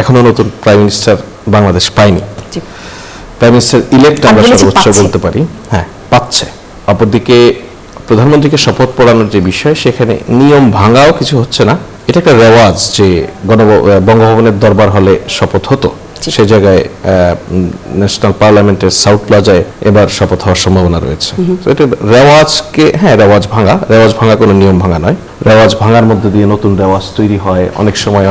এখনো নতুন prime minister Bangladesh পায়নি। প্রাইম মিনিস্টার ইলেক্ট আমরা সর্বোচ্চ বলতে পারি, হ্যাঁ পাচ্ছে। অপরদিকে প্রধানমন্ত্রীকে শপথ পড়ানোর যে বিষয়, সেখানে নিয়ম ভাঙাও কিছু হচ্ছে না। এটা একটা রেওয়াজ যে বঙ্গভবনের দরবার হলে শপথ হতো, সে জায়গায় ন্যাশনাল পার্লামেন্টের সাউথ প্লাজায় এবার শপথ হওয়ার সম্ভাবনা রয়েছে। তো এটা রেওয়াজকে, হ্যাঁ রেওয়াজ ভাঙা কোনো নিয়ম ভাঙা নয়। রেওয়াজ ভাঙার মধ্যে দিয়ে নতুন রেওয়াজ তৈরি হয় অনেক সময়।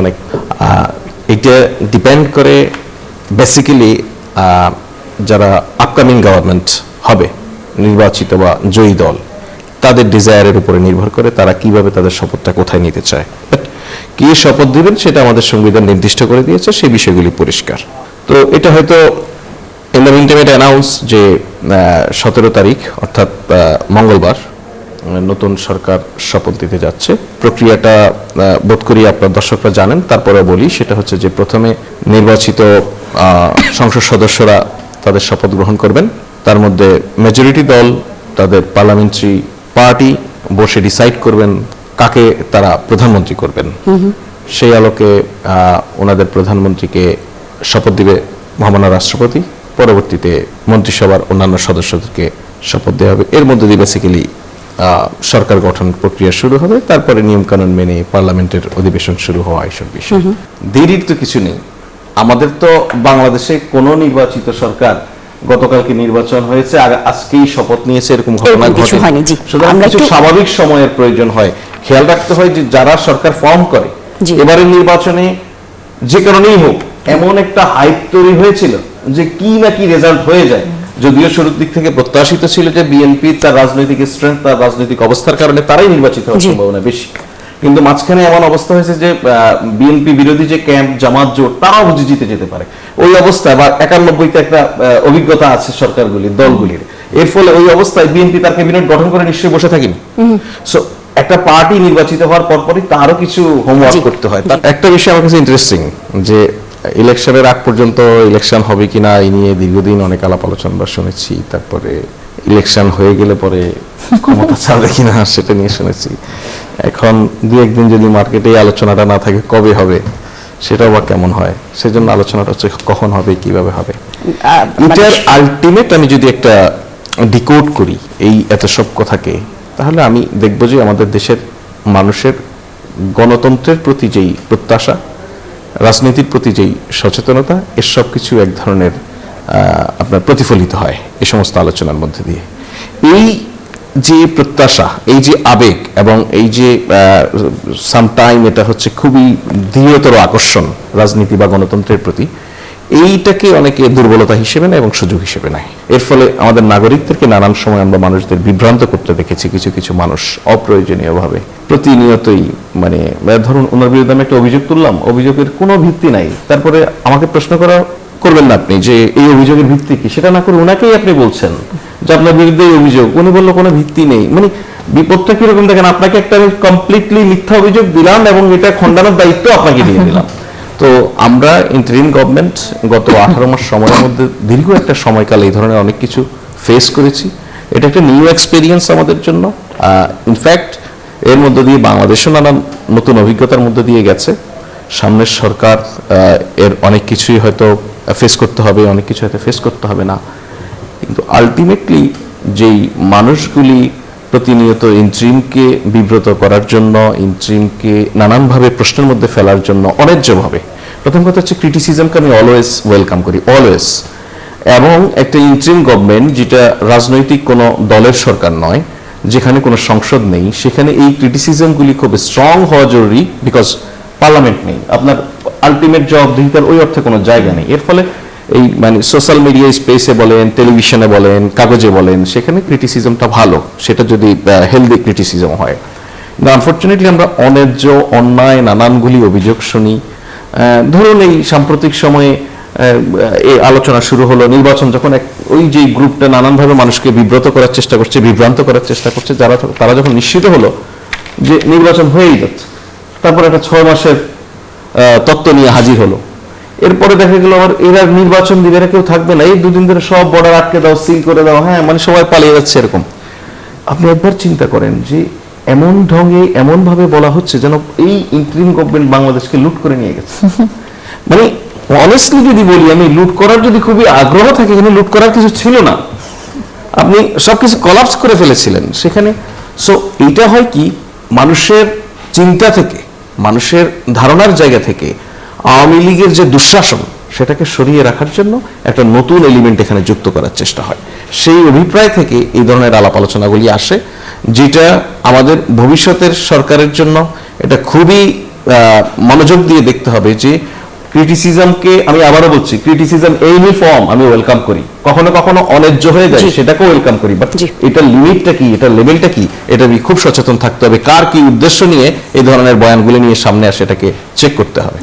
এটা ডিপেন্ড করে বেসিক্যালি যারা আপকামিং গভর্নমেন্ট হবে, নির্বাচিত বা জয়ী দল, তাদের ডিজায়ারের উপরে নির্ভর করে তারা কিভাবে তাদের শপথটা কোথায় নিতে চায়। বাট কে শপথ দিবেন সেটা আমাদের সংবিধান নির্দিষ্ট করে দিয়েছে, সেই বিষয়গুলি পরিষ্কার। তো এটা হয়তো ইন দ্য মিনটাইম এটা অ্যানাউন্স যে 17 তারিখ অর্থাৎ মঙ্গলবার নতুন সরকার শপথ দিতে যাচ্ছে। প্রক্রিয়াটা বোধ করি আপনার দর্শকরা জানেন, তারপরে বলি। সেটা হচ্ছে যে প্রথমে নির্বাচিত সংসদ সদস্যরা তাদের শপথ গ্রহণ করবেন। তার মধ্যে মেজরিটি দল, তাদের পার্লামেন্টারি পার্টি বসে ডিসাইড করবেন কাকে তারা প্রধানমন্ত্রী করবেন। সেই আলোকে ওনাদের প্রধানমন্ত্রীকে শপথ দিবে মহামান্য রাষ্ট্রপতি। পরবর্তীতে মন্ত্রিসভার অন্যান্য সদস্যদেরকে শপথ দেওয়া হবে। এর মধ্যে দিয়ে বেসিক্যালি সরকার গঠন প্রক্রিয়া শুরু হবে। তারপরে নিয়মকানুন মেনে পার্লামেন্টের অধিবেশন শুরু হওয়া এইসব বিষয়। দেরির তো কিছু নেই। আমাদের তো বাংলাদেশে কোনো নির্বাচিত সরকার গতকালকে নির্বাচন হয়েছে আজকেই শপথ নিয়েছে এরকম ঘটনা ঘটেনি। সুতরাং কিছু স্বাভাবিক সময়ের প্রয়োজন হয়। খেয়াল রাখতে হয় যে যারা সরকার ফর্ম করে, এবারের নির্বাচনে যে কারণেই হোক এমন একটা হাইপ তৈরি হয়েছিল যে কি না কি রেজাল্ট হয়ে যায়। যদিও শুরুর দিক থেকে প্রত্যাশিত ছিল যে বিএনপি তার রাজনৈতিক স্ট্রেংথ, তার রাজনৈতিক অবস্থার কারণে তারাই নির্বাচিত হওয়ার সম্ভাবনা বেশি। কিন্তু মাঝখানে এমন অবস্থা হয়েছে যে বিএনপি বিরোধী যে ক্যাম্প, জামাত জোট, তারাও বুঝে জিতে যেতে পারে। ওই অবস্থায় বা 91তে একটা অভিজ্ঞতা আছে সরকারগুলির, দলগুলির। এর ফলে ওই অবস্থায় বিএনপি তার ক্যাবিনেট গঠন করে নিশ্চয়ই বসে থাকেনি। সো একটা পার্টি নির্বাচিত হওয়ার পরপরই তারও কিছু হোমওয়ার্ক করতে হয়। একটা বিষয় আমার কাছে ইন্টারেস্টিং যে ইলেকশনের আগ পর্যন্ত ইলেকশন হবে কিনা এই নিয়ে দীর্ঘদিন অনেক আলাপ আলোচনা শুনেছি। তারপরে ইলেকশন হয়ে গেলে পরে ক্ষমতা ছাড়বে কিনা সেটা নিয়ে শুনেছি। এখন দু একদিন যদি মার্কেটে আলোচনাটা না থাকে কবে হবে সেটাও বা কেমন হয়, সেজন্য আলোচনাটা হচ্ছে কখন হবে, কিভাবে হবে। এটার আলটিমেট আমি যদি একটা ডিকোড করি এই এত সব কথাকে, তাহলে আমি দেখব যে আমাদের দেশের মানুষের গণতন্ত্রের প্রতি যেই প্রত্যাশা, রাজনীতির প্রতি যেই সচেতনতা, এর সব কিছু এক ধরনের আপনার প্রতিফলিত হয় এই সমস্ত আলোচনার মধ্যে দিয়ে। এই যে প্রত্যাশা, এই যে আবেগ এবং এই যে সামটাইম এটা হচ্ছে খুবই দৃঢ়তর আকর্ষণ রাজনীতি বা গণতন্ত্রের প্রতি, এইটাকে অনেকে দুর্বলতা হিসেবে নেয় এবং সুযোগ হিসেবে নেয়। এর ফলে আমাদের নাগরিকদেরকে নানান সময় আমরা মানুষদের বিভ্রান্ত করতে দেখেছি। কিছু কিছু মানুষ অপ্রয়োজনীয়ভাবে প্রতিনিয়তই মানে ধরুন ওনার বিরুদ্ধে আমি একটা অভিযোগ তুললাম, অভিযোগের কোনো ভিত্তি নাই, তারপরে আমাকে প্রশ্ন করবেন না আপনি যে এই অভিযোগের ভিত্তি কি, সেটা না করে ওনাকেই আপনি বলছেন যে আপনার বিরুদ্ধে এই অভিযোগ। উনি বললো কোনো ভিত্তি নেই। মানে বিপদটা কিরকম দেখেন, আপনাকে একটা আমি কমপ্লিটলি মিথ্যা অভিযোগ দিলাম এবং এটা খণ্ডানোর দায়িত্ব আপনাকে দিয়ে দিলাম। তো আমরা ইন্টারিম গভর্নমেন্ট গত 18 মাস সময়ের মধ্যে দীর্ঘ একটা সময়কাল এই ধরনের অনেক কিছু ফেস করেছি। এটা একটা নিউ এক্সপেরিয়েন্স আমাদের জন্য। ইনফ্যাক্ট এর মধ্যে দিয়ে বাংলাদেশও নানান নতুন অভিজ্ঞতার মধ্যে দিয়ে গেছে। সামনের সরকার এর অনেক কিছুই হয়তো ফেস করতে হবে, অনেক কিছু হয়তো ফেস করতে হবে না। কিন্তু আলটিমেটলি যেই মানুষগুলি প্রতিনিয়ত ইন্টারিমকে বিব্রত করার জন্য, ইন্টারিমকে নানানভাবে প্রশ্নের মধ্যে ফেলার জন্য অন্যায্যভাবে, প্রথম কথা হচ্ছে ক্রিটিসিজমকে আমি অলওয়েজ ওয়েলকাম করি, অলওয়েজ। এবং একটা ইন্টারিম গভর্নমেন্ট যেটা রাজনৈতিক কোনো দলের সরকার নয়, যেখানে কোনো সংসদ নেই, সেখানে এই ক্রিটিসিজমগুলি খুব স্ট্রং হওয়া জরুরি। বিকজ পার্লামেন্ট নেই, আপনার আলটিমেট জবাবদিহিতার ওই অর্থে কোনো জায়গা নেই। এর ফলে এই মানে সোশ্যাল মিডিয়া স্পেসে বলেন, টেলিভিশনে বলেন, কাগজে বলেন, সেখানে ক্রিটিসিজমটা ভালো, সেটা যদি হেলদি ক্রিটিসিজম হয়। কিন্তু আনফর্চুনেটলি আমরা অন্যায্য, অন্যায় নানানগুলি অভিযোগ শুনি। ধরুন এই সাম্প্রতিক সময়ে এই আলোচনা শুরু হলো, নির্বাচন যখন ওই যে গ্রুপটা নানানভাবে মানুষকে বিব্রত করার চেষ্টা করছে, বিভ্রান্ত করার চেষ্টা করছে, তারা যখন নিশ্চিত হলো যে নির্বাচন হয়েই যাচ্ছে, তারপর একটা 6 মাসের তত্ত্ব নিয়ে হাজির হলো। এরপরে দেখা গেল আবার এরা নির্বাচন দিবে, এরা কেউ থাকবে না, এই দুদিন ধরে সব বর্ডার আটকে দাও, সিল করে দাও, হ্যাঁ মানে সবাই পালিয়ে যাচ্ছে এরকম। আপনি একবার চিন্তা করেন যে এমন ঢঙে এমন ভাবে বলা হচ্ছে যেন এই ইন্টারিম গভর্নমেন্ট বাংলাদেশকে লুট করে নিয়ে গেছে। মানে অনেস্টলি যদি বলি, আমি লুট করার যদি খুবই আগ্রহ থাকে, এখানে লুট করার কিছু ছিল না, আপনি সবকিছু কলাপস করে ফেলেছিলেন সেখানে। সো এটা হয় কি, মানুষের চিন্তা থেকে, মানুষের ধারণার জায়গা থেকে আওয়ামী লীগের যে দুঃশাসন সেটাকে সরিয়ে রাখার জন্য একটা নতুন এলিমেন্ট এখানে যুক্ত করার চেষ্টা হয়। সেই অভিপ্রায় থেকে এই ধরনের আলাপ আলোচনাগুলি আসে, যেটা আমাদের ভবিষ্যতের সরকারের জন্য এটা খুবই মনোযোগ দিয়ে দেখতে হবে যে ক্রিটিসিজমকে, আমি আবারও বলছি, ক্রিটিসিজম এনি ফর্ম আমি ওয়েলকাম করি, কখনো কখনো অন্যায্য হয়ে যায় সেটাকেও ওয়েলকাম করি, বাট এটার লিমিটটা কি, এটার লেভেলটা কি, এটা খুব সচেতন থাকতে হবে। কার কি উদ্দেশ্য নিয়ে এই ধরনের বয়ানগুলি নিয়ে সামনে আসে, এটাকে চেক করতে হবে।